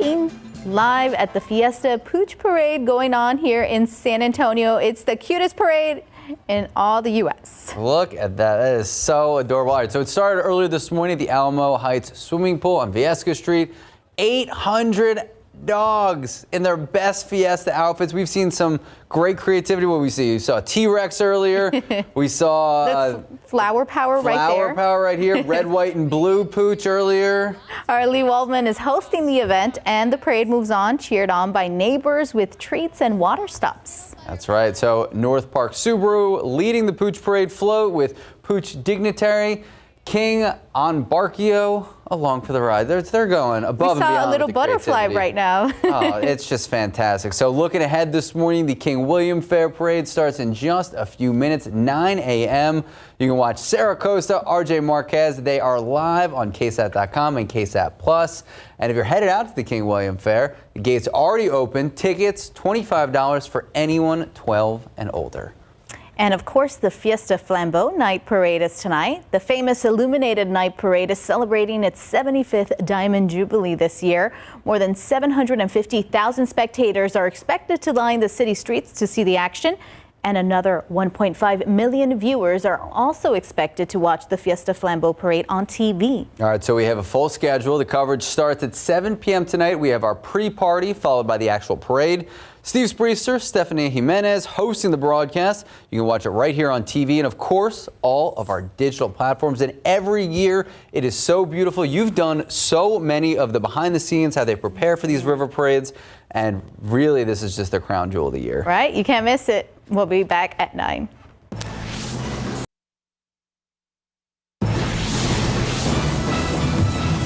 looking live at the Fiesta Pooch Parade going on here in San Antonio. It's the cutest parade in all the U.S. Look at that. That is so adorable. All right, so it started earlier this morning at the Alamo Heights swimming pool on Viesca Street. 800 dogs in their best Fiesta outfits. We've seen some great creativity. What we see? We saw T-Rex earlier. We saw flower power right there. Flower power right here. Red, white, and blue pooch earlier. Our Lee Waldman is hosting the event, and the parade moves on, cheered on by neighbors with treats and water stops. That's right. So North Park Subaru leading the Pooch Parade float with Pooch dignitary King Onbarkio along for the ride. They're going above and beyond. We saw a little butterfly right now. Oh, it's just fantastic. So looking ahead this morning, the King William Fair Parade starts in just a few minutes, 9 a.m. You can watch Sarah Costa, RJ Marquez. They are live on KSAT.com and KSAT Plus. And if you're headed out to the King William Fair, the gates already open. Tickets, $25 for anyone 12 and older. And of course, the Fiesta Flambeau Night Parade is tonight. The famous Illuminated Night Parade is celebrating its 75th Diamond Jubilee this year. More than 750,000 spectators are expected to line the city streets to see the action. And another 1.5 million viewers are also expected to watch the Fiesta Flambeau Parade on TV. All right, so we have a full schedule. The coverage starts at 7 p.m. tonight. We have our pre-party followed by the actual parade. Steve Spreester, Stephanie Jimenez hosting the broadcast. You can watch it right here on TV and, of course, all of our digital platforms. And every year, it is so beautiful. You've done so many of the behind the scenes, how they prepare for these river parades. And really, this is just the crown jewel of the year. Right? You can't miss it. We'll be back at 9.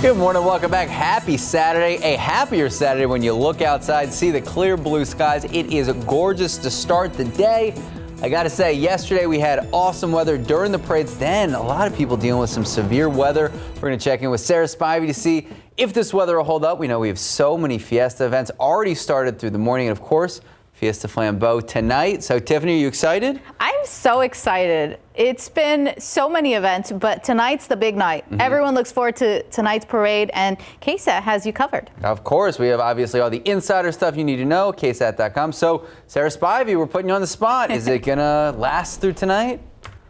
Good morning, welcome back. Happy Saturday. A happier Saturday when you look outside, see the clear blue skies. It is gorgeous to start the day. I gotta say, yesterday we had awesome weather during the parades. Then a lot of people dealing with some severe weather. We're gonna check in with Sarah Spivey to see if this weather will hold up. We know we have so many Fiesta events already started through the morning, and of course, Fiesta Flambeau tonight. So Tiffany, are you excited? I'm so excited. It's been so many events, but tonight's the big night. Everyone looks forward to tonight's parade, and KSAT has you covered. Of course, we have obviously all the insider stuff you need to know, KSAT.com. So Sarah Spivey, we're putting you on the spot. Is it gonna last through tonight?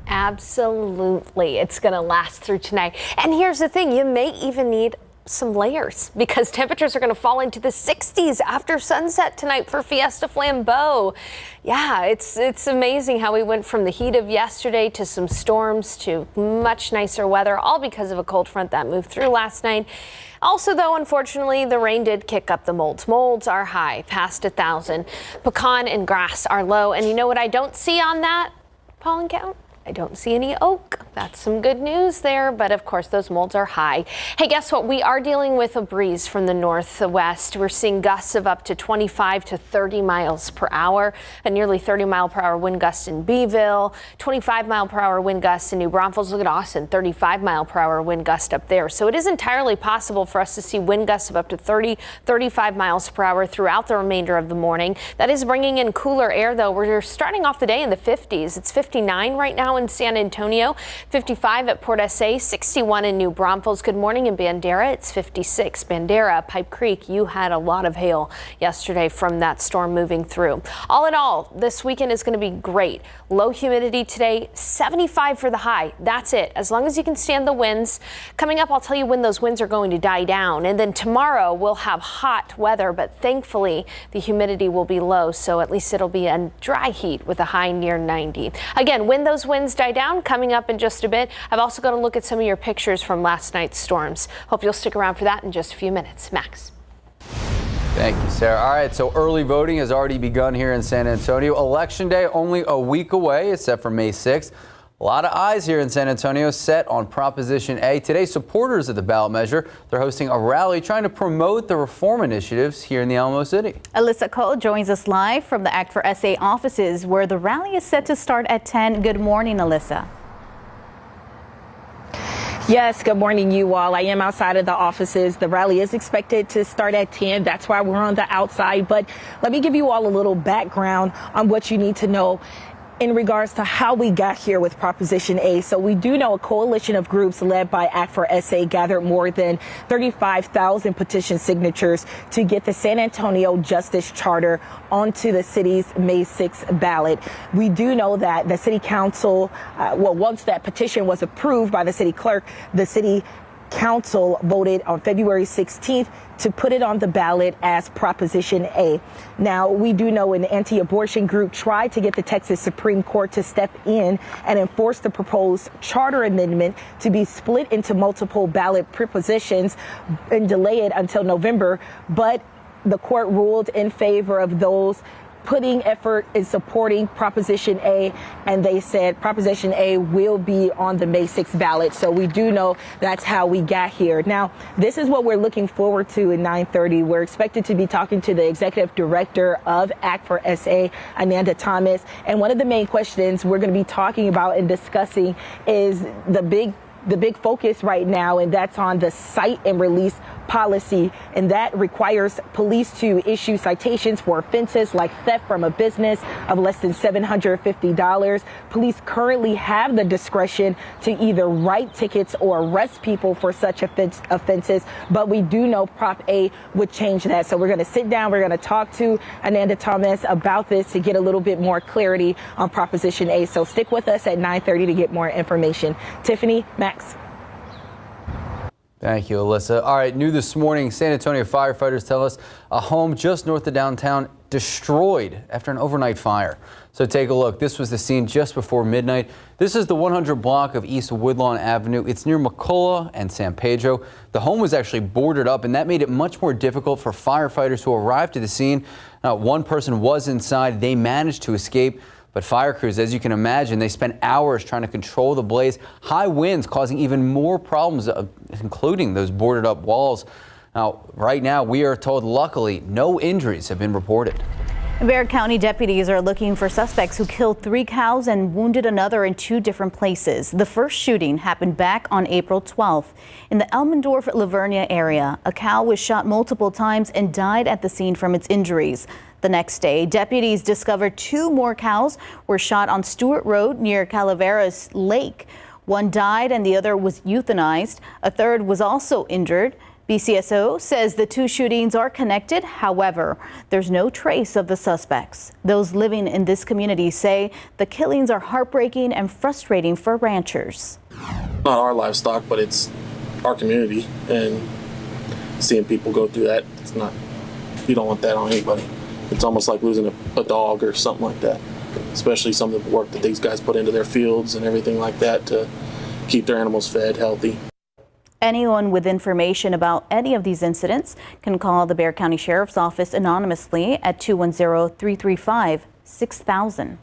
Absolutely, it's gonna last through tonight. And here's the thing, you may even need some layers because temperatures are going to fall into the 60s after sunset tonight for Fiesta Flambeau. Yeah, it's amazing how we went from the heat of yesterday to some storms to much nicer weather, all because of a cold front that moved through last night. Also, though, unfortunately, the rain did kick up the molds. Molds are high, past 1,000. Pecan and grass are low. And you know what I don't see on that pollen count? I don't see any oak. That's some good news there, but of course those molds are high. Hey, guess what? We are dealing with a breeze from the northwest. We're seeing gusts of up to 25 to 30 miles per hour, a nearly 30 mile per hour wind gust in Beeville, 25 mile per hour wind gusts in New Braunfels. Look at Austin, 35 mile per hour wind gust up there. So it is entirely possible for us to see wind gusts of up to 30, 35 miles per hour throughout the remainder of the morning. That is bringing in cooler air, though. We're starting off the day in the 50s. It's 59 right now in San Antonio, 55 at Port SA, 61 in New Braunfels. Good morning in Bandera. It's 56. Bandera, Pipe Creek, you had a lot of hail yesterday from that storm moving through. All in all, this weekend is going to be great. Low humidity today, 75 for the high. That's it. As long as you can stand the winds. Coming up, I'll tell you when those winds are going to die down. And then tomorrow we'll have hot weather, but thankfully the humidity will be low. So at least it'll be a dry heat with a high near 90. Again, when those winds die down, coming up in just a bit. I've also got to look at some of your pictures from last night's storms. Hope you'll stick around for that in just a few minutes. Max. Thank you, Sarah. All right, so early voting has already begun here in San Antonio. Election Day only a week away. It's set for May 6th. A lot of eyes here in San Antonio set on Proposition A. Today, supporters of the ballot measure, they're hosting a rally trying to promote the reform initiatives here in the Alamo City. Alyssa Cole joins us live from the Act for SA offices, where the rally is set to start at 10. Good morning, Alyssa. Yes, good morning, you all. I am outside of the offices. The rally is expected to start at 10. That's why we're on the outside. But let me give you all a little background on what you need to know. in regards to how we got here with Proposition A. So we do know a coalition of groups led by Act for SA gathered more than 35,000 petition signatures to get the San Antonio Justice Charter onto the city's May 6th ballot. We do know that the city council, once that petition was approved by the city clerk, the city council voted on February 16th to put it on the ballot as Proposition A. Now, we do know an anti-abortion group tried to get the Texas Supreme Court to step in and enforce the proposed charter amendment to be split into multiple ballot propositions and delay it until November, but the court ruled in favor of those putting effort in supporting Proposition A, and they said Proposition A will be on the May 6th ballot. So we do know that's how we got here. Now, this is what we're looking forward to at 9:30. We're expected to be talking to the executive director of Act for SA, Ananda Thomas. And one of the main questions we're going to be talking about and discussing is the big focus right now, and that's on the cite and release policy, and that requires police to issue citations for offenses like theft from a business of less than $750. Police currently have the discretion to either write tickets or arrest people for such offenses, but we do know Prop A would change that. So we're going to sit down, we're going to talk to Ananda Thomas about this to get a little bit more clarity on Proposition A. So stick with us at 9:30 to get more information. Tiffany, Max. Thank you, Alyssa. All right, new this morning, San Antonio firefighters tell us a home just north of downtown destroyed after an overnight fire. So take a look. This was the scene just before midnight. This is the 100 block of East Woodlawn Avenue. It's near McCullough and San Pedro. The home was actually boarded up, and that made it much more difficult for firefighters who arrived to the scene. One person was inside. They managed to escape. But fire crews, as you can imagine, they spent hours trying to control the blaze. High winds causing even more problems, including those boarded up walls. Now, right now, we are told, luckily, no injuries have been reported. Bexar County deputies are looking for suspects who killed 3 cows and wounded another in 2 different places. The first shooting happened back on April 12th. In the Elmendorf-Lavernia area, a cow was shot multiple times and died at the scene from its injuries. The next day, deputies discovered 2 more cows were shot on Stewart Road near Calaveras Lake. One died and the other was euthanized. A third was also injured. BCSO says the 2 shootings are connected. However, there's no trace of the suspects. Those living in this community say the killings are heartbreaking and frustrating for ranchers. Not our livestock, but it's our community, and seeing people go through that, it's not, you don't want that on anybody. It's almost like losing a dog or something like that, especially some of the work that these guys put into their fields and everything like that to keep their animals fed, healthy. Anyone with information about any of these incidents can call the Bexar County Sheriff's Office anonymously at 210-335-6000.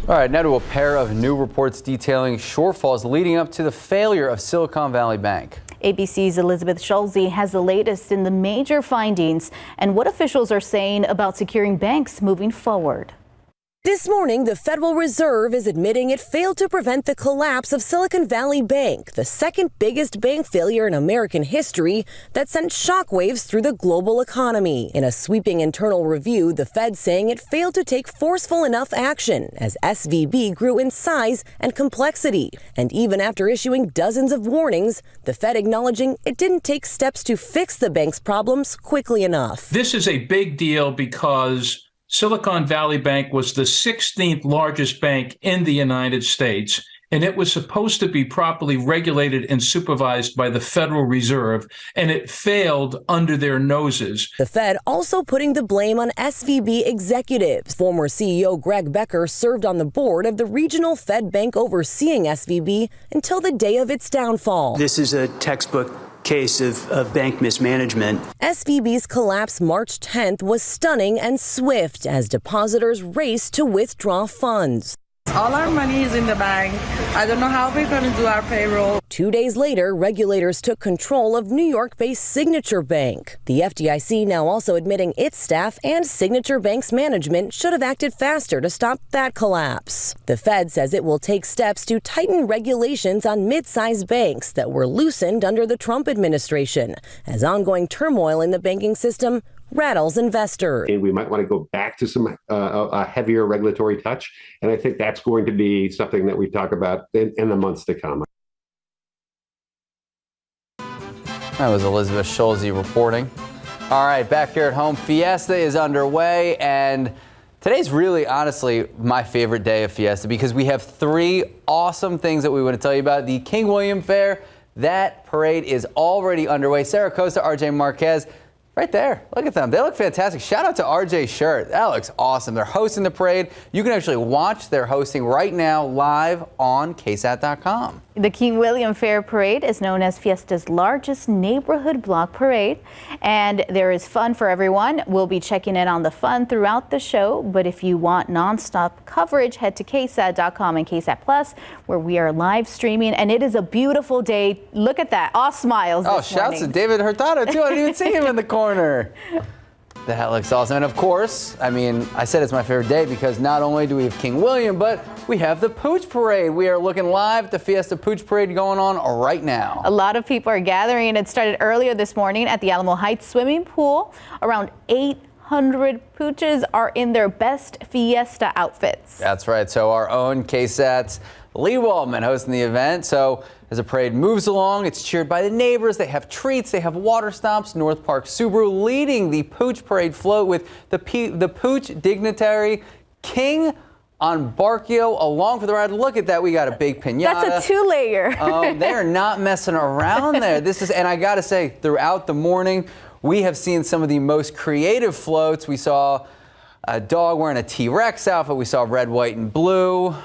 All right, now to a pair of new reports detailing shortfalls leading up to the failure of Silicon Valley Bank. ABC's Elizabeth Schulze has the latest in the major findings and what officials are saying about securing banks moving forward. This morning, the Federal Reserve is admitting it failed to prevent the collapse of Silicon Valley Bank, the second biggest bank failure in American history that sent shockwaves through the global economy. In a sweeping internal review, the Fed saying it failed to take forceful enough action as SVB grew in size and complexity. And even after issuing dozens of warnings, the Fed acknowledging it didn't take steps to fix the bank's problems quickly enough. This is a big deal because Silicon Valley Bank was the 16th largest bank in the United States, and it was supposed to be properly regulated and supervised by the Federal Reserve, and it failed under their noses. The Fed also putting the blame on SVB executives. Former CEO Greg Becker served on the board of the regional Fed bank overseeing SVB until the day of its downfall. This is a textbook case of bank mismanagement. SVB's collapse March 10th was stunning and swift as depositors raced to withdraw funds. All our money is in the bank. I don't know how we're going to do our payroll. 2 days later, regulators took control of New York-based Signature Bank. The FDIC now also admitting its staff and Signature Bank's management should have acted faster to stop that collapse. The Fed says it will take steps to tighten regulations on mid-sized banks that were loosened under the Trump administration, as ongoing turmoil in the banking system rattles investors. And we might want to go back to some a heavier regulatory touch. And I think that's going to be something that we talk about in the months to come. That was Elizabeth Schulze reporting. All right, back here at home, Fiesta is underway, and today's really, honestly, my favorite day of Fiesta because we have 3 awesome things that we want to tell you about. The King William Fair, that parade is already underway. Sarah Costa, RJ Marquez, right there. Look at them. They look fantastic. Shout out to RJ's shirt. That looks awesome. They're hosting the parade. You can actually watch their hosting right now live on KSAT.com. The King William Fair Parade is known as Fiesta's largest neighborhood block parade, and there is fun for everyone. We'll be checking in on the fun throughout the show, but if you want nonstop coverage, head to KSAT.com and KSAT Plus, where we are live streaming, and it is a beautiful day. Look at that. All smiles this shouts morning. to David Hurtado, too. I didn't even see him in the corner. That looks awesome. And of course, I mean, I said it's my favorite day because not only do we have King William, but we have the Pooch Parade. We are looking live at the Fiesta Pooch Parade going on right now. A lot of people are gathering. It started earlier this morning at the Alamo Heights swimming pool. Around 800 pooches are in their best Fiesta outfits. That's right. So our own KSAT's Lee Waldman hosting the event. So as the parade moves along, it's cheered by the neighbors. They have treats. They have water stops. North Park Subaru leading the Pooch Parade float with the Pooch dignitary King on Barkio along for the ride. Look at that. We got a big piñata. That's a 2-layer. They're not messing around there. And I got to say, throughout the morning, we have seen some of the most creative floats. We saw a dog wearing a T-Rex outfit. We saw red, white, and blue.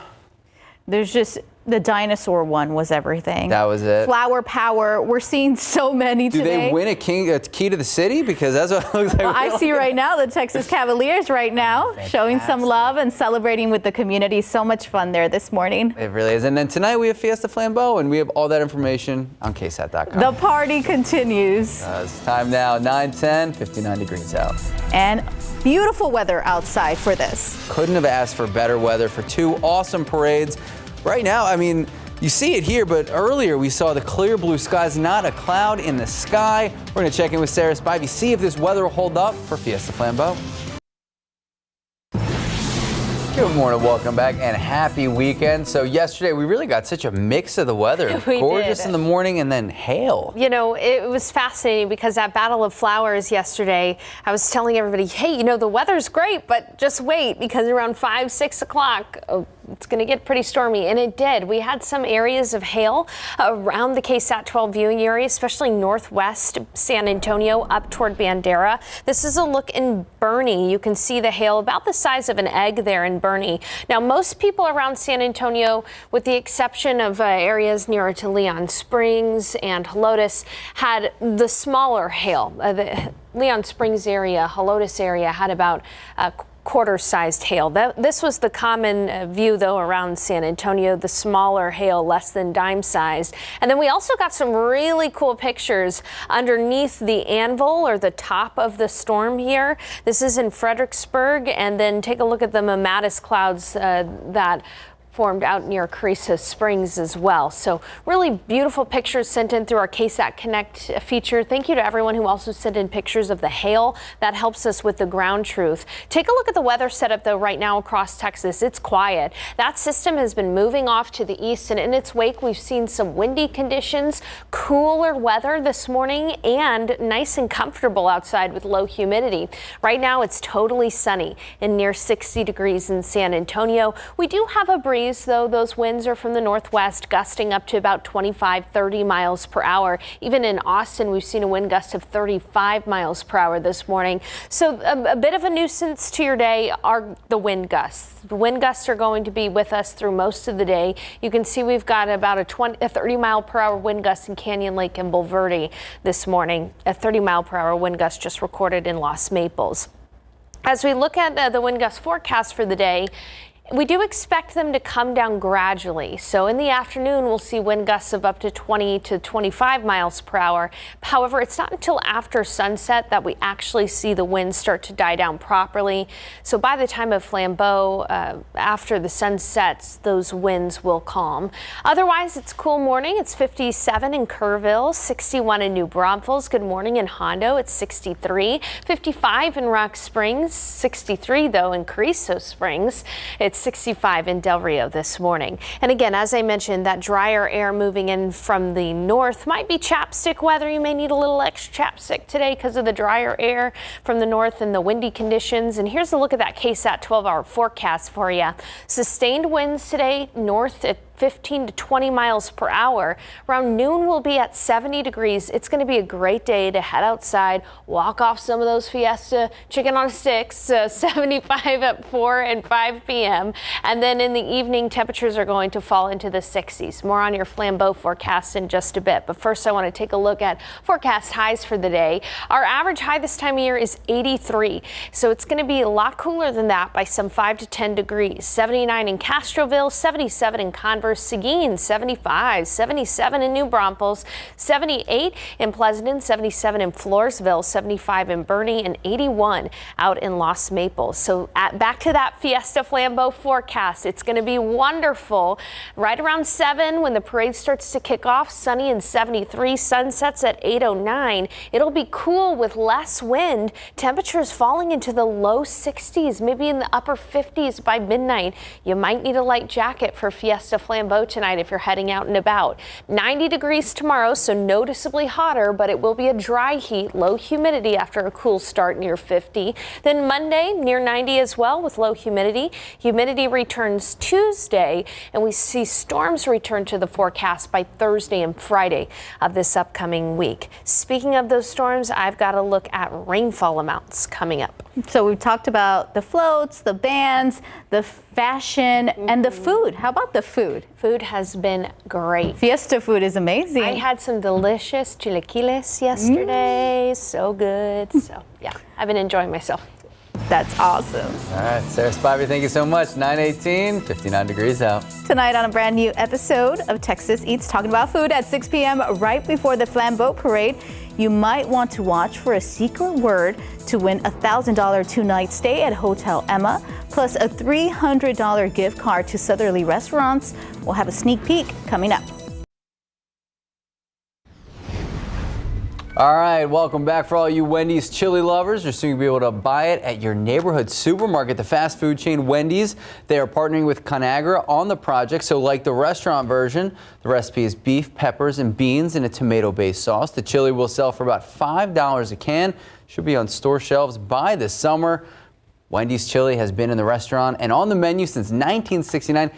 There's just the dinosaur one was everything. That was it. Flower power. We're seeing so many today. Do they win a key to the city? Because that's what it looks like. Well, I see right now the Texas Cavaliers right now showing some love and celebrating with the community. So much fun there this morning. It really is. And then tonight we have Fiesta Flambeau, and we have all that information on KSAT.com. The party continues. It's time now, 9:10, 59 degrees out. And beautiful weather outside for this. Couldn't have asked for better weather for 2 awesome parades. Right now, I mean, you see it here, but earlier we saw the clear blue skies, not a cloud in the sky. We're going to check in with Sarah Spivey, see if this weather will hold up for Fiesta Flambeau. Good morning, welcome back, and happy weekend. So yesterday we really got such a mix of the weather. Gorgeous in the morning and then hail. You know, it was fascinating because at Battle of Flowers yesterday, I was telling everybody, hey, you know, the weather's great, but just wait because around 5, 6 o'clock, it's going to get pretty stormy, and it did. We had some areas of hail around the KSAT 12 viewing area, especially northwest San Antonio up toward Bandera. This is a look in Bernie. You can see the hail about the size of an egg there in Bernie. Now, most people around San Antonio, with the exception of areas nearer to Leon Springs and Helotes, had the smaller hail. The Leon Springs area, Helotes area had about quarter-sized hail. This was the common view, though, around San Antonio, the smaller hail, less than dime-sized. And then we also got some really cool pictures underneath the anvil or the top of the storm here. This is in Fredericksburg, and then take a look at the mammatus clouds that formed out near Carissa Springs as well. So really beautiful pictures sent in through our KSAT Connect feature. Thank you to everyone who also sent in pictures of the hail. That helps us with the ground truth. Take a look at the weather setup though right now across Texas. It's quiet. That system has been moving off to the east, and in its wake we've seen some windy conditions, cooler weather this morning, and nice and comfortable outside with low humidity. Right now it's totally sunny and near 60 degrees in San Antonio. We do have a breeze, though. Those winds are from the northwest, gusting up to about 25-30 miles per hour. Even in Austin, we've seen a wind gust of 35 miles per hour this morning. So a bit of a nuisance to your day are the wind gusts. The wind gusts are going to be with us through most of the day. You can see we've got about a 30 mile per hour wind gust in Canyon Lake and Bulverde this morning. A 30 mile per hour wind gust just recorded in Los Maples. As we look at the wind gust forecast for the day, We do expect them to come down gradually. So in the afternoon, we'll see wind gusts of up to 20 to 25 miles per hour. However, it's not until after sunset that we actually see the winds start to die down properly. So by the time of Flambeau, after the sun sets, those winds will calm. Otherwise, it's a cool morning. It's 57 in Kerrville, 61 in New Braunfels. Good morning in Hondo. It's 63, 55 in Rock Springs, 63 though in Carrizo Springs. It's 65 in Del Rio this morning. And again, as I mentioned, that drier air moving in from the north might be chapstick weather. You may need a little extra chapstick today because of the drier air from the north and the windy conditions. And here's a look at that KSAT 12-hour forecast for you. Sustained winds today, north at 15 to 20 miles per hour. Around noon, we'll be at 70 degrees. It's going to be a great day to head outside, walk off some of those Fiesta chicken on sticks, 75 at 4 and 5 p.m. And then in the evening, temperatures are going to fall into the 60s. More on your Flambeau forecast in just a bit. But first, I want to take a look at forecast highs for the day. Our average high this time of year is 83. So it's going to be a lot cooler than that by some 5 to 10 degrees. 79 in Castroville, 77 in Converse, Seguin, 75, 77 in New Braunfels, 78 in Pleasanton, 77 in Floresville, 75 in Bernie, and 81 out in Los Maples. So back to that Fiesta Flambeau forecast. It's going to be wonderful. Right around 7 when the parade starts to kick off, sunny and 73, sunsets at 8:09. It'll be cool with less wind. Temperatures falling into the low 60s, maybe in the upper 50s by midnight. You might need a light jacket for Fiesta Flambeau tonight if you're heading out and about. 90 degrees tomorrow, so noticeably hotter, but it will be a dry heat, low humidity after a cool start near 50. Then Monday near 90 as well with low humidity. Humidity returns Tuesday, and we see storms return to the forecast by Thursday and Friday of this upcoming week. Speaking of those storms, I've got a look at rainfall amounts coming up. So we've talked about the floats, the bands, the fashion, and the food. How about the food? Food has been great. Fiesta food is amazing. I had some delicious chilaquiles yesterday. So good. So yeah, I've been enjoying myself. That's awesome. All right, Sarah Spivey, thank you so much. 9:18, 59 degrees out. Tonight on a brand new episode of Texas Eats, talking about food at 6 p.m. right before the Flambeau Parade. You might want to watch for a secret word to win a $1,000 two-night stay at Hotel Emma, plus a $300 gift card to Southerly Restaurants. We'll have a sneak peek coming up. All right, welcome back. For all you Wendy's chili lovers, you're soon going to be able to buy it at your neighborhood supermarket. The fast food chain Wendy's, they are partnering with Conagra on the project. So like the restaurant version, the recipe is beef, peppers, and beans in a tomato-based sauce. The chili will sell for about $5 a can. Should be on store shelves by the summer. Wendy's chili has been in the restaurant and on the menu since 1969.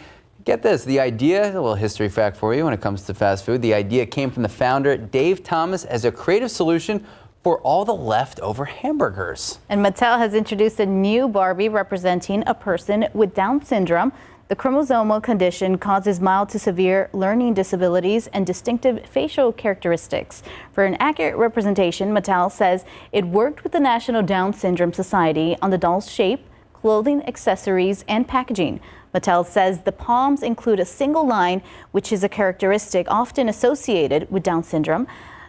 Get this, the idea, a little history fact for you when it comes to fast food. The idea came from the founder, Dave Thomas, as a creative solution for all the leftover hamburgers. And Mattel has introduced a new Barbie representing a person with Down syndrome. The chromosomal condition causes mild to severe learning disabilities and distinctive facial characteristics. For an accurate representation, Mattel says it worked with the National Down Syndrome Society on the doll's shape, clothing, accessories, and packaging. Mattel says the palms include a single line, which is a characteristic often associated with Down syndrome.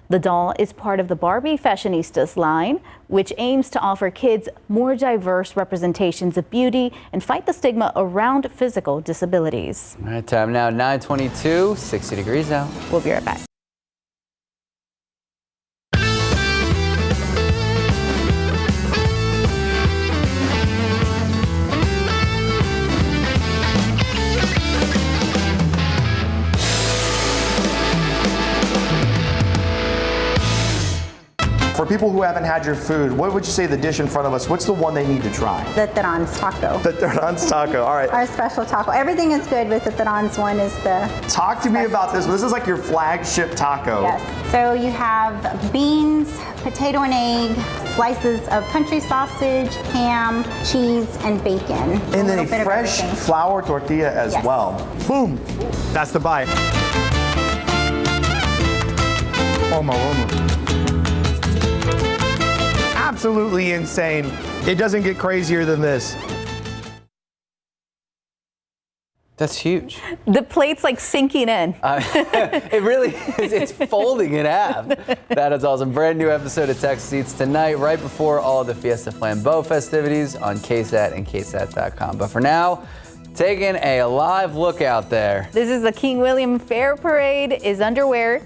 The doll is part of the Barbie Fashionistas line, which aims to offer kids more diverse representations of beauty and fight the stigma around physical disabilities. All right, time now 9:22, 60 degrees out. We'll be right back. For people who haven't had your food, what would you say the dish in front of us, what's the one they need to try? The Terrans taco. The Terrans taco, all right. Our special taco. Everything is good, but the Terrans one is the Talk to me about this. This is like your flagship taco. Yes. So you have beans, potato and egg, slices of country sausage, ham, cheese, and bacon. And then a fresh flour tortilla as well. Boom. That's the bite. Oh my goodness. Absolutely insane. It doesn't get crazier than this. That's huge. The plate's like sinking in. It really is. It's folding in half. That is awesome. Brand new episode of Texas Eats tonight, right before all of the Fiesta Flambeau festivities on KSAT and KSAT.com. But for now, taking a live look out there. This is the King William Fair Parade is underway.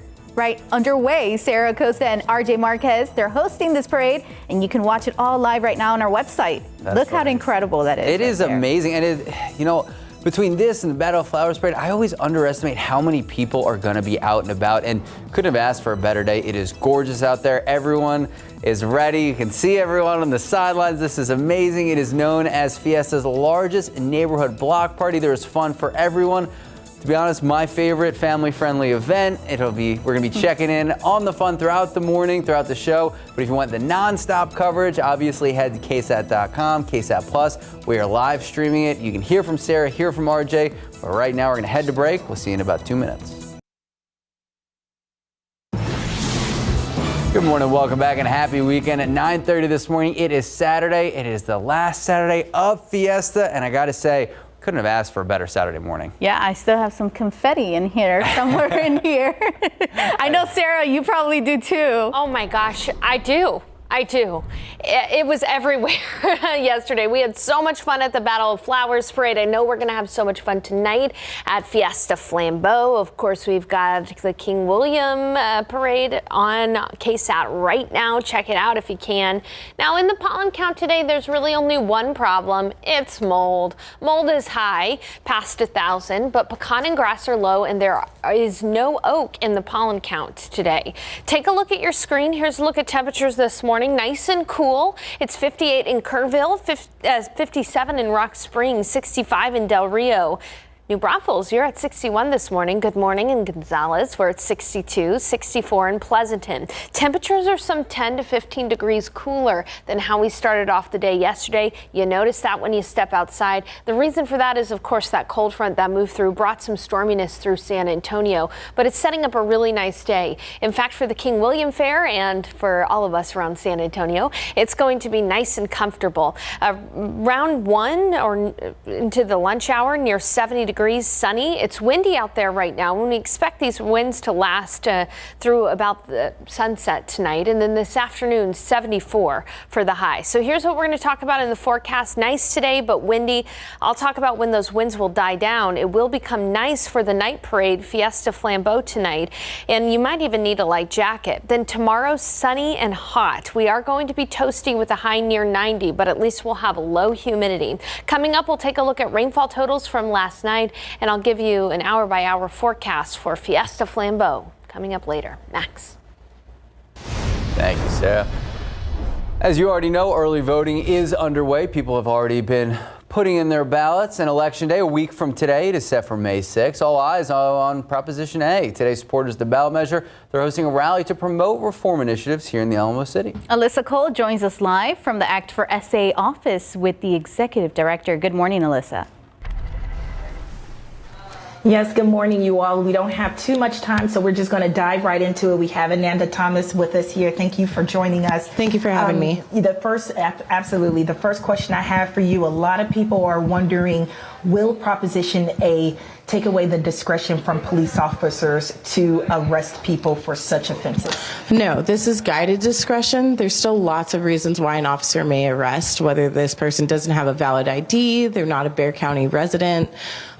Sarah Acosta and RJ Marquez, they're hosting this parade, and you can watch it all live right now on our website. Look how incredible that is. It is amazing. And between this and the Battle of Flowers Parade, I always underestimate how many people are going to be out and about, and couldn't have asked for a better day. It is gorgeous out there. Everyone is ready. You can see everyone on the sidelines. This is amazing. It is known as Fiesta's largest neighborhood block party. There is fun for everyone. To be honest, my favorite family-friendly event. We're going to be checking in on the fun throughout the morning, throughout the show. But if you want the non-stop coverage, obviously head to KSAT.com, KSAT Plus. We are live streaming it. You can hear from Sarah, hear from RJ. But right now, we're going to head to break. We'll see you in about 2 minutes. Good morning, welcome back, and happy weekend. At 9:30 this morning, it is Saturday. It is the last Saturday of Fiesta, and I got to say, couldn't have asked for a better Saturday morning. Yeah, I still have some confetti in here, somewhere in here. I know, Sarah, you probably do too. Oh my gosh, I do. It was everywhere yesterday. We had so much fun at the Battle of Flowers Parade. I know we're going to have so much fun tonight at Fiesta Flambeau. Of course, we've got the King William Parade on KSAT right now. Check it out if you can. Now, in the pollen count today, there's really only one problem. It's mold. Mold is high, past 1,000, but pecan and grass are low, and there is no oak in the pollen count today. Take a look at your screen. Here's a look at temperatures this morning. Nice and cool. It's 58 in Kerrville, 57 in Rock Springs, 65 in Del Rio. New Braunfels, you're at 61 this morning. Good morning in Gonzales. We're at 62, 64 in Pleasanton. Temperatures are some 10 to 15 degrees cooler than how we started off the day yesterday. You notice that when you step outside. The reason for that is, of course, that cold front that moved through brought some storminess through San Antonio, but it's setting up a really nice day. In fact, for the King William Fair and for all of us around San Antonio, it's going to be nice and comfortable. Round one or into the lunch hour, near 70 degrees. Sunny. It's windy out there right now, and we expect these winds to last through about the sunset tonight, and then this afternoon 74 for the high. So here's what we're going to talk about in the forecast. Nice today, but windy. I'll talk about when those winds will die down. It will become nice for the night parade, Fiesta Flambeau tonight, and you might even need a light jacket. Then tomorrow, sunny and hot. We are going to be toasty with a high near 90, but at least we'll have low humidity. Coming up, we'll take a look at rainfall totals from last night, and I'll give you an hour-by-hour forecast for Fiesta Flambeau coming up later. Max. Thank you, Sarah. As you already know, early voting is underway. People have already been putting in their ballots, and Election Day, a week from today, it is set for May 6. All eyes on Proposition A. Today's supporters of the ballot measure, they're hosting a rally to promote reform initiatives here in the Alamo City. Alyssa Cole joins us live from the Act for SA office with the executive director. Good morning, Alyssa. Yes, good morning, you all. We don't have too much time, so we're just going to dive right into it. We have Ananda Thomas with us here. Thank you for joining us. Thank you for having me. Absolutely. The first question I have for you, a lot of people are wondering, will Proposition A take away the discretion from police officers to arrest people for such offenses? No, this is guided discretion. There's still lots of reasons why an officer may arrest, whether this person doesn't have a valid ID, they're not a Bexar County resident.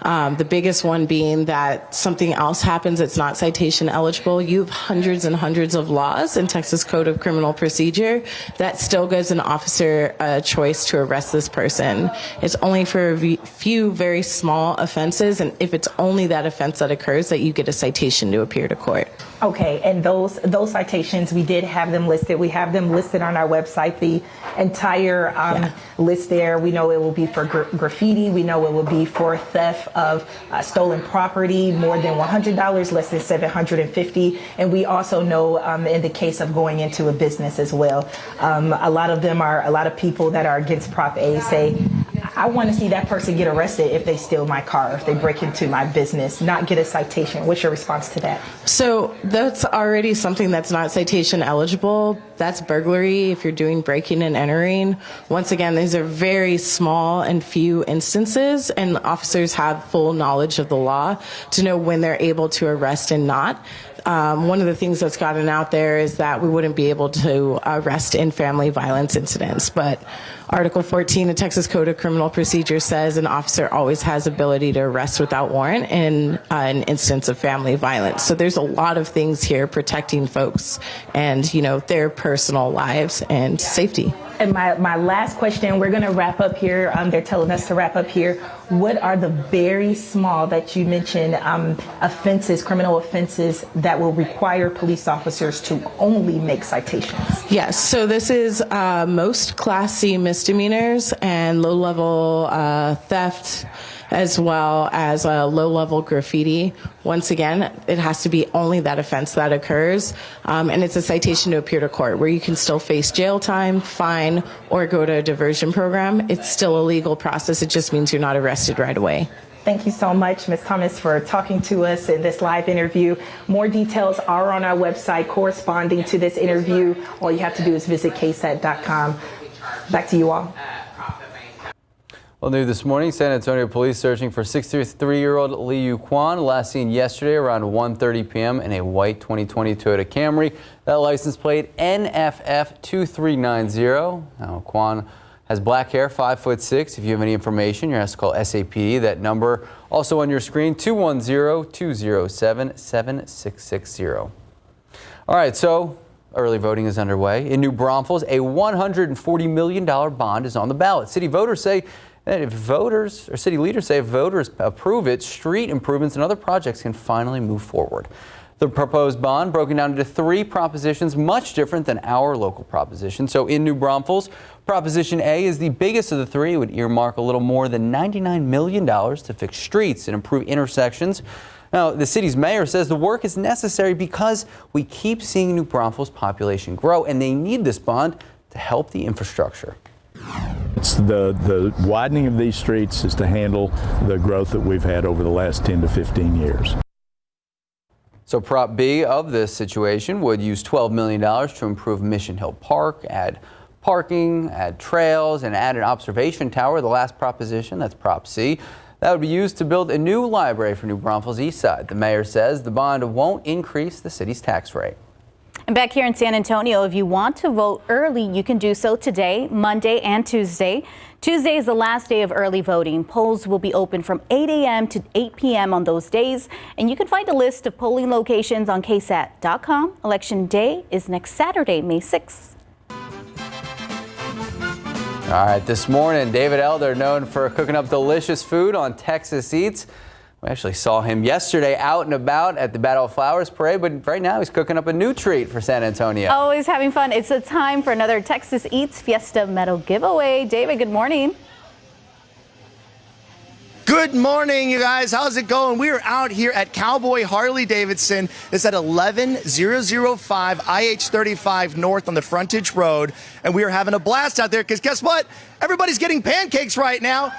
The biggest one being that something else happens that's not citation eligible. You have hundreds and hundreds of laws in Texas Code of Criminal Procedure that still gives an officer a choice to arrest this person. It's only for a few very small offenses, and if it's only that offense that occurs, that you get a citation to appear to court. Okay, and those citations, we did have them listed. We have them listed on our website, the entire list there. We know it will be for graffiti. We know it will be for theft of stolen property, more than $100, less than $750. And we also know in the case of going into a business as well, a lot of people that are against Prop A say, I want to see that person get arrested if they steal my car, if they break into my business, not get a citation. What's your response to that? So that's already something that's not citation eligible. That's burglary if you're doing breaking and entering. Once again, these are very small and few instances, and officers have full knowledge of the law to know when they're able to arrest and not. One of the things that's gotten out there is that we wouldn't be able to arrest in family violence incidents, but Article 14 of Texas Code of Criminal Procedure says an officer always has ability to arrest without warrant in an instance of family violence. So there's a lot of things here protecting folks and, you know, their personal lives and safety. And my last question, we're going to wrap up here. They're telling us to wrap up here. What are the very small that you mentioned offenses, criminal offenses that will require police officers to only make citations? Yes, so this is most Class C misdemeanors and low-level theft, as well as low-level graffiti. Once again, it has to be only that offense that occurs, and it's a citation to appear to court, where you can still face jail time, fine, or go to a diversion program. It's still a legal process. It just means you're not arrested right away. Thank you so much, Ms. Thomas, for talking to us in this live interview. More details are on our website corresponding to this interview. All you have to do is visit KSAT.com. Back to you all. Well, new this morning, San Antonio police searching for 63-year-old Liu Quan, last seen yesterday around 1:30 p.m. in a white 2020 Toyota Camry. That license plate NFF2390. Now, Quan has black hair, 5'6". If you have any information, you're asked to call SAPD. That number also on your screen, 210-207-7660. All right, so early voting is underway. In New Braunfels, a $140 million bond is on the ballot. City leaders say if voters approve it, street improvements and other projects can finally move forward. The proposed bond broken down into 3 propositions, much different than our local proposition. So in New Braunfels, Proposition A is the biggest of the 3. It would earmark a little more than $99 million to fix streets and improve intersections. Now, the city's mayor says the work is necessary because we keep seeing New Braunfels' population grow, and they need this bond to help the infrastructure. It's the widening of these streets is to handle the growth that we've had over the last 10 to 15 years. So Prop B of this situation would use $12 million to improve Mission Hill Park, add parking, add trails, and add an observation tower. The last proposition, that's Prop C, that would be used to build a new library for New Braunfels East Side. The mayor says the bond won't increase the city's tax rate. And back here in San Antonio, if you want to vote early, you can do so today, Monday and Tuesday. Tuesday is the last day of early voting. Polls will be open from 8 a.m. to 8 p.m. on those days. And you can find a list of polling locations on KSAT.com. Election day is next Saturday, May 6th. All right, this morning, David Elder, known for cooking up delicious food on Texas Eats. We actually saw him yesterday out and about at the Battle of Flowers Parade, but right now he's cooking up a new treat for San Antonio. Always having fun. It's the time for another Texas Eats Fiesta medal giveaway. David, good morning. Good morning, you guys. How's it going? We are out here at Cowboy Harley Davidson. It's at 11005 IH35 North on the Frontage Road. And we are having a blast out there because guess what? Everybody's getting pancakes right now.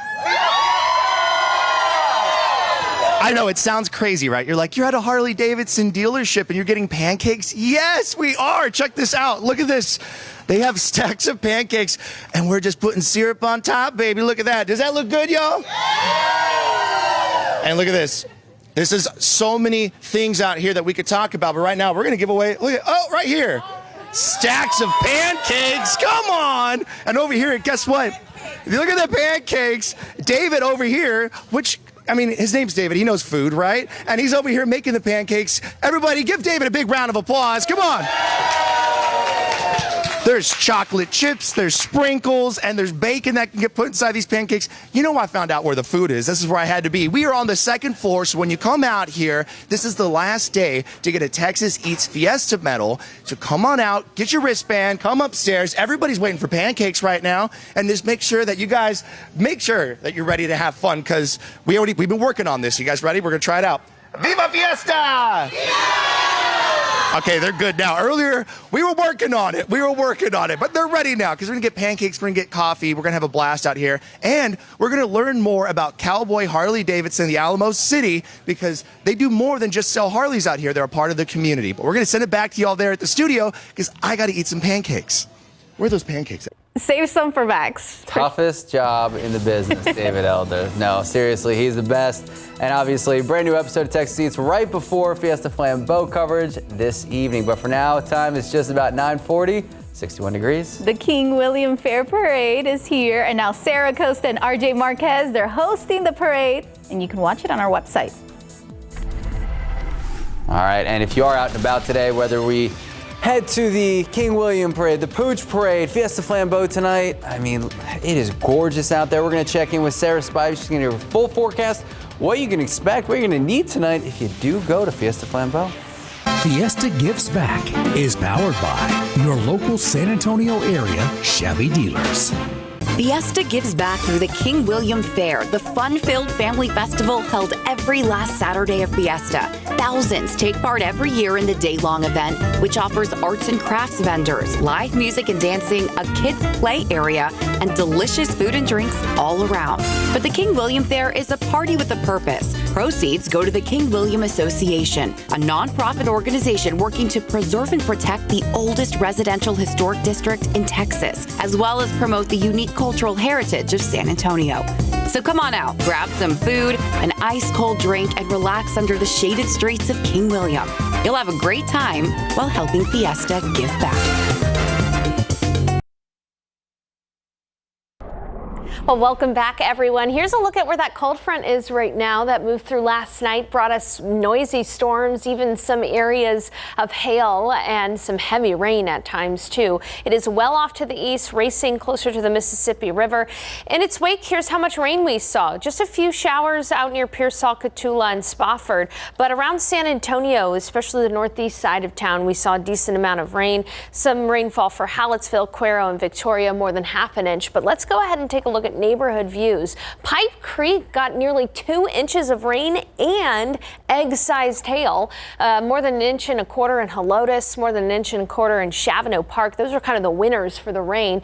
I know it sounds crazy, right? You're like, you're at a Harley Davidson dealership and you're getting pancakes? Yes, we are. Check this out. Look at this. They have stacks of pancakes and we're just putting syrup on top, baby. Look at that. Does that look good, y'all? And look at this. This is so many things out here that we could talk about, but right now we're going to give away, look at, oh, right here. Stacks of pancakes. Come on. And over here, guess what? If you look at the pancakes, David over here, his name's David. He knows food, right? And he's over here making the pancakes. Everybody give David a big round of applause. Come on. There's chocolate chips, there's sprinkles, and there's bacon that can get put inside these pancakes. You know, I found out where the food is. This is where I had to be. We are on the 2nd floor, so when you come out here, this is the last day to get a Texas Eats Fiesta medal. So come on out, get your wristband, come upstairs. Everybody's waiting for pancakes right now, and just make sure that you're ready to have fun, because we've been working on this. You guys ready? We're gonna try it out. Viva Fiesta! Yeah! Okay, they're good now. Earlier, we were working on it. But they're ready now because we're going to get pancakes, we're going to get coffee, we're going to have a blast out here. And we're going to learn more about Cowboy Harley Davidson, the Alamo City, because they do more than just sell Harleys out here. They're a part of the community. But we're going to send it back to y'all there at the studio because I got to eat some pancakes. Where are those pancakes at? Save some for Max. Toughest job in the business, David Elder. No, seriously, he's the best. And obviously, brand new episode of Texas Seats right before Fiesta Flambeau coverage this evening. But for now, time is just about 9:40, 61 degrees. The King William Fair Parade is here. And now Sarah Costa and RJ Marquez, they're hosting the parade. And you can watch it on our website. All right, and if you are out and about today, whether we head to the King William Parade, the Pooch Parade, Fiesta Flambeau tonight, I mean, it is gorgeous out there. We're going to check in with Sarah Spivey. She's going to give a full forecast, what you can expect, what you're going to need tonight if you do go to Fiesta Flambeau. Fiesta Gives Back is powered by your local San Antonio area Chevy dealers. Fiesta gives back through the King William Fair, the fun-filled family festival held every last Saturday of Fiesta. Thousands take part every year in the day-long event, which offers arts and crafts vendors, live music and dancing, a kids' play area, and delicious food and drinks all around. But the King William Fair is a party with a purpose. Proceeds go to the King William Association, a nonprofit organization working to preserve and protect the oldest residential historic district in Texas, as well as promote the unique cultural heritage of San Antonio. So come on out, grab some food, an ice-cold drink, and relax under the shaded streets of King William. You'll have a great time while helping Fiesta give back. Well, welcome back, everyone. Here's a look at where that cold front is right now that moved through last night, brought us noisy storms, even some areas of hail and some heavy rain at times, too. It is well off to the east, racing closer to the Mississippi River. In its wake, here's how much rain we saw. Just a few showers out near Pearsall, Cotulla, and Spofford. But around San Antonio, especially the northeast side of town, we saw a decent amount of rain. Some rainfall for Hallettsville, Cuero, and Victoria, more than half an inch. But let's go ahead and take a look at neighborhood views. Pipe Creek got nearly 2 inches of rain and egg-sized hail. More than 1.25 inches in Helotes, more than 1.25 inches in Chavano Park. Those are kind of the winners for the rain.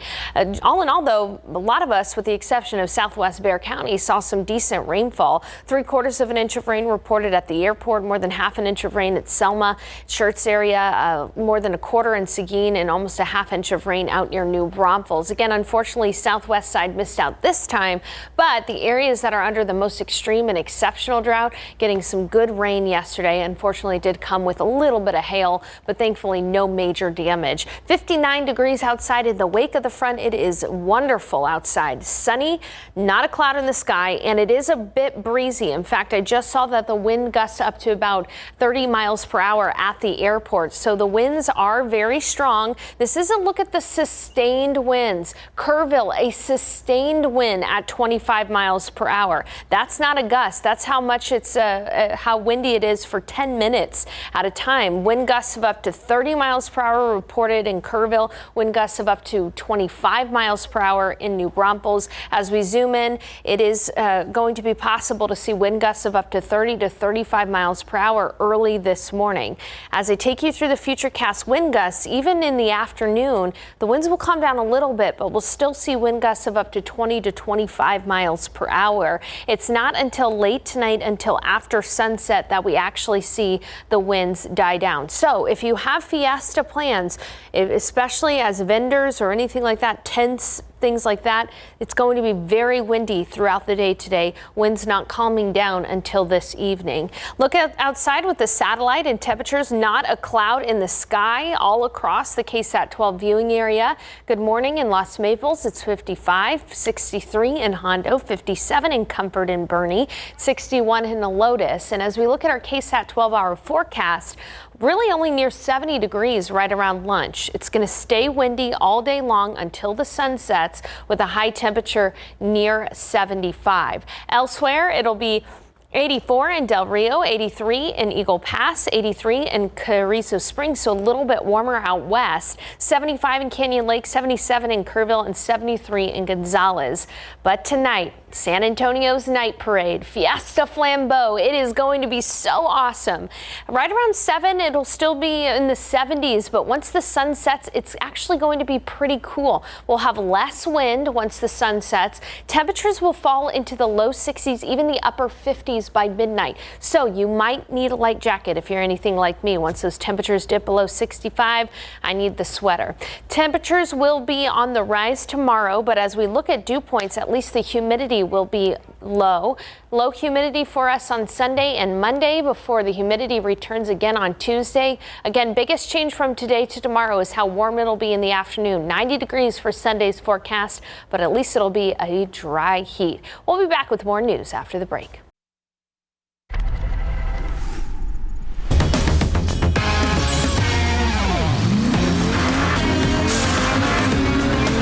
All in all, though, a lot of us, with the exception of Southwest Bexar County, saw some decent rainfall. 3/4 inch of rain reported at the airport, more than 1/2 inch of rain at Selma, Schertz area, more than 1/4 in Seguin, and almost 1/2 inch of rain out near New Braunfels. Again, unfortunately, Southwest side missed out this time, but the areas that are under the most extreme and exceptional drought getting some good rain yesterday. Unfortunately, did come with a little bit of hail, but thankfully no major damage. 59 degrees outside in the wake of the front. It is wonderful outside. Sunny, not a cloud in the sky, and it is a bit breezy. In fact, I just saw that the wind gusts up to about 30 miles per hour at the airport, so the winds are very strong. This is a look at the sustained winds. Kerrville, a sustained wind at 25 miles per hour. That's not a gust. That's how much it's how windy it is for 10 minutes at a time. Wind gusts of up to 30 miles per hour reported in Kerrville. Wind gusts of up to 25 miles per hour in New Braunfels. As we zoom in, it is going to be possible to see wind gusts of up to 30 to 35 miles per hour early this morning. As I take you through the futurecast wind gusts, even in the afternoon, the winds will calm down a little bit, but we'll still see wind gusts of up to 20 to 25 miles per hour. It's not until late tonight, until after sunset, that we actually see the winds die down. So if you have Fiesta plans, especially as vendors or anything like that, tents, things like that, it's going to be very windy throughout the day today. Winds not calming down until this evening. Look outside with the satellite and temperatures, not a cloud in the sky all across the KSAT 12 viewing area. Good morning in Los Maples. It's 55, 63 in Hondo, 57 in Comfort and Bernie, 61 in Helotes. And as we look at our KSAT 12-hour forecast, really only near 70 degrees right around lunch. It's going to stay windy all day long until the sun sets with a high temperature near 75. Elsewhere, it'll be 84 in Del Rio, 83 in Eagle Pass, 83 in Carrizo Springs, so a little bit warmer out west, 75 in Canyon Lake, 77 in Kerrville, and 73 in Gonzales. But tonight, San Antonio's night parade, Fiesta Flambeau. It is going to be so awesome. Right around 7, it'll still be in the 70s, but once the sun sets, it's actually going to be pretty cool. We'll have less wind once the sun sets. Temperatures will fall into the low 60s, even the upper 50s by midnight. So you might need a light jacket if you're anything like me. Once those temperatures dip below 65, I need the sweater. Temperatures will be on the rise tomorrow, but as we look at dew points, at least the humidity will be low. Low humidity for us on Sunday and Monday before the humidity returns again on Tuesday. Again, biggest change from today to tomorrow is how warm it'll be in the afternoon. 90 degrees for Sunday's forecast, but at least it'll be a dry heat. We'll be back with more news after the break.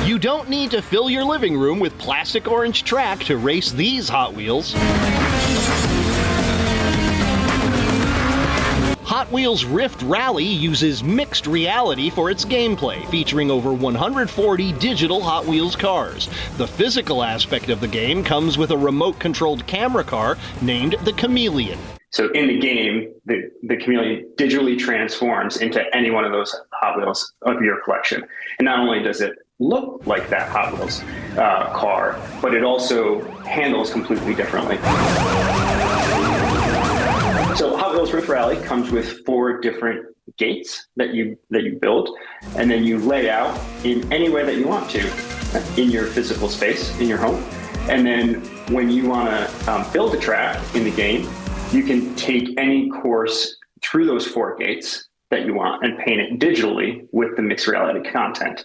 You don't need to fill your living room with plastic orange track to race these Hot Wheels. Hot Wheels Rift Rally uses mixed reality for its gameplay, featuring over 140 digital Hot Wheels cars. The physical aspect of the game comes with a remote-controlled camera car named the Chameleon. So in the game, the Chameleon digitally transforms into any one of those Hot Wheels of your collection. And not only does it look like that Hot Wheels car, but it also handles completely differently. So Hot Wheels Rift Rally comes with 4 different gates that you build, and then you lay out in any way that you want to in your physical space, in your home. And then when you want to build a track in the game, you can take any course through those 4 gates that you want and paint it digitally with the mixed reality content.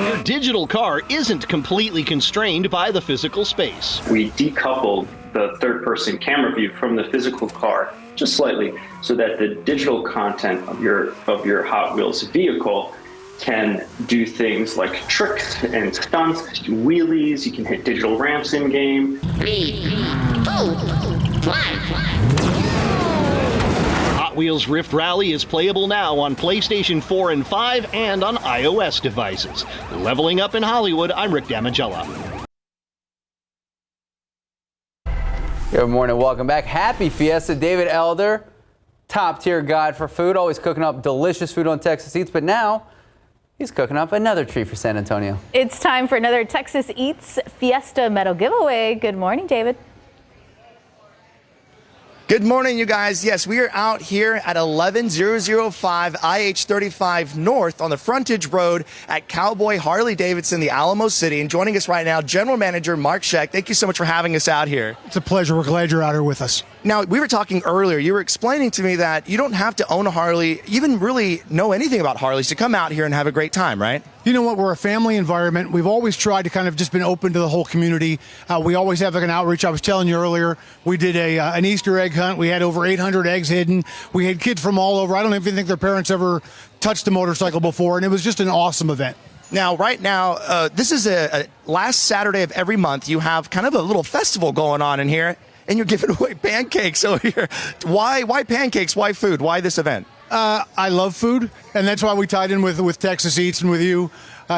Your digital car isn't completely constrained by the physical space. We decoupled the third-person camera view from the physical car just slightly so that the digital content of your Hot Wheels vehicle can do things like tricks and stunts, wheelies. You can hit digital ramps in game. 3, 2, 1. Hot Wheels Rift Rally is playable now on PlayStation 4 and 5 and on iOS devices. Leveling up in Hollywood, I'm Rick Damagella. Good morning, welcome back. Happy Fiesta. David Elder, top tier guide for food, always cooking up delicious food on Texas Eats, but now he's cooking up another treat for San Antonio. It's time for another Texas Eats Fiesta medal giveaway. Good morning, David. Good morning, you guys. Yes, we are out here at 11005 IH-35 North on the frontage road at Cowboy Harley Davidson, the Alamo City. And joining us right now, General Manager Mark Scheck. Thank you so much for having us out here. It's a pleasure. We're glad you're out here with us. Now, we were talking earlier. You were explaining to me that you don't have to own a Harley, even really know anything about Harleys to come out here and have a great time, right? You know what? We're a family environment. We've always tried to kind of just been open to the whole community. We always have like an outreach. I was telling you earlier, we did an Easter egg hunt. We had over 800 eggs hidden. We had kids from all over. I don't even think their parents ever touched a motorcycle before, and it was just an awesome event. Now, right now, this is a last Saturday of every month. You have kind of a little festival going on in here, and you're giving away pancakes over here. Why pancakes? Why food? Why this event? I love food, and that's why we tied in with Texas Eats and with you,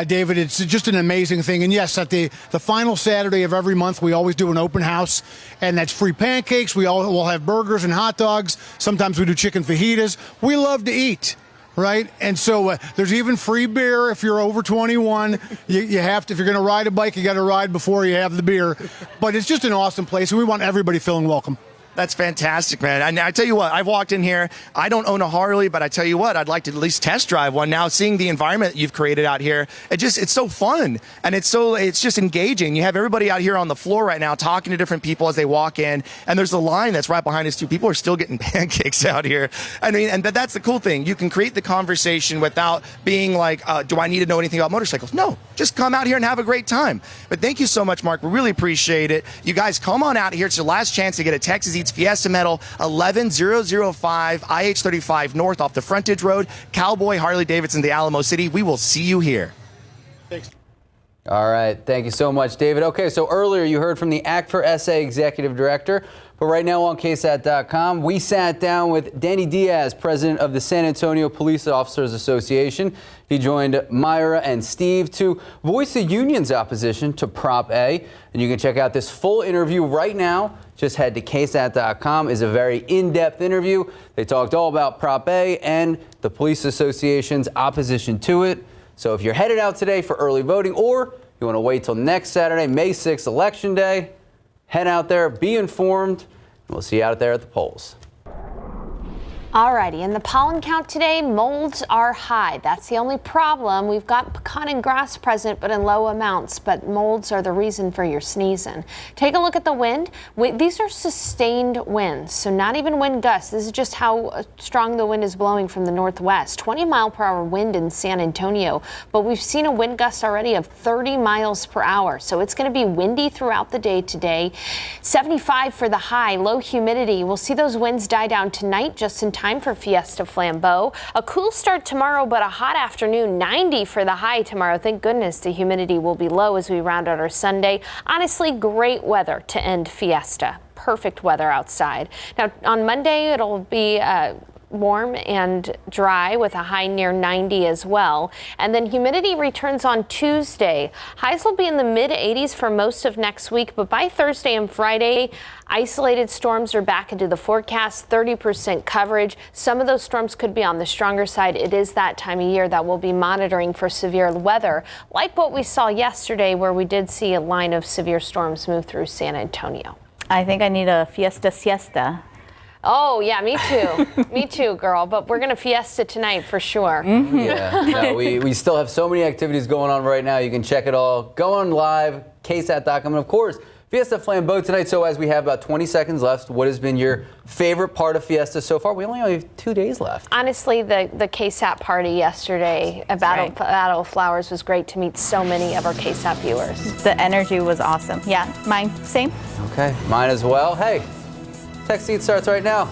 David. It's just an amazing thing. And yes, at the final Saturday of every month, we always do an open house, and that's free pancakes. We'll have burgers and hot dogs. Sometimes we do chicken fajitas. We love to eat. Right. And so there's even free beer if you're over 21. You have to, if you're going to ride a bike, you got to ride before you have the beer. But it's just an awesome place, and we want everybody feeling welcome. That's fantastic, man. And I tell you what, I've walked in here. I don't own a Harley, but I tell you what, I'd like to at least test drive one. Now, seeing the environment that you've created out here, it's so fun, and it's just engaging. You have everybody out here on the floor right now talking to different people as they walk in, and there's a line that's right behind us too. People are still getting pancakes out here. I mean, but that's the cool thing. You can create the conversation without being like, do I need to know anything about motorcycles? No, just come out here and have a great time. But thank you so much, Mark. We really appreciate it. You guys come on out here. It's your last chance to get a Texas Eats Fiesta medal, 11005 IH-35 North off the frontage road, Cowboy Harley Davidson, the Alamo City. We will see you here. Thanks. All right. Thank you so much, David. Okay, so earlier you heard from the Act for SA Executive Director, but right now on KSAT.com, we sat down with Danny Diaz, president of the San Antonio Police Officers Association. He joined Myra and Steve to voice the union's opposition to Prop A. And you can check out this full interview right now. Just head to KSAT.com. It's a very in-depth interview. They talked all about Prop A and the Police Association's opposition to it. So if you're headed out today for early voting, or you want to wait till next Saturday, May 6th, Election Day, head out there, be informed, and we'll see you out there at the polls. Alrighty, in the pollen count today, molds are high. That's the only problem. We've got pecan and grass present, but in low amounts, but molds are the reason for your sneezing. Take a look at the wind. These are sustained winds, so not even wind gusts. This is just how strong the wind is blowing from the northwest. 20-mile-per-hour wind in San Antonio, but we've seen a wind gust already of 30 miles per hour, so it's going to be windy throughout the day today. 75 for the high, low humidity. We'll see those winds die down tonight, just in time for Fiesta Flambeau. A cool start tomorrow, but a hot afternoon. 90 for the high tomorrow. Thank goodness the humidity will be low as we round out our Sunday. Honestly, great weather to end Fiesta. Perfect weather outside. Now, on Monday, it'll be warm and dry with a high near 90 as well. And then humidity returns on Tuesday. Highs will be in the mid-80s for most of next week, but by Thursday and Friday, isolated storms are back into the forecast, 30% coverage. Some of those storms could be on the stronger side. It is that time of year that we'll be monitoring for severe weather, like what we saw yesterday, where we did see a line of severe storms move through San Antonio. I think I need a Fiesta siesta. Oh, yeah, me too. Me too, girl. But we're going to Fiesta tonight for sure. Mm-hmm. Yeah, no, we still have so many activities going on right now. You can check it all. Go on live, KSAT.com. And of course, Fiesta Flambeau tonight. So as we have about 20 seconds left, what has been your favorite part of Fiesta so far? We only have 2 days left. Honestly, the KSAT party yesterday at Battle of Flowers was great to meet so many of our KSAT viewers. The energy was awesome. Yeah, mine, same. Okay, mine as well. Hey, Text Seat starts right now.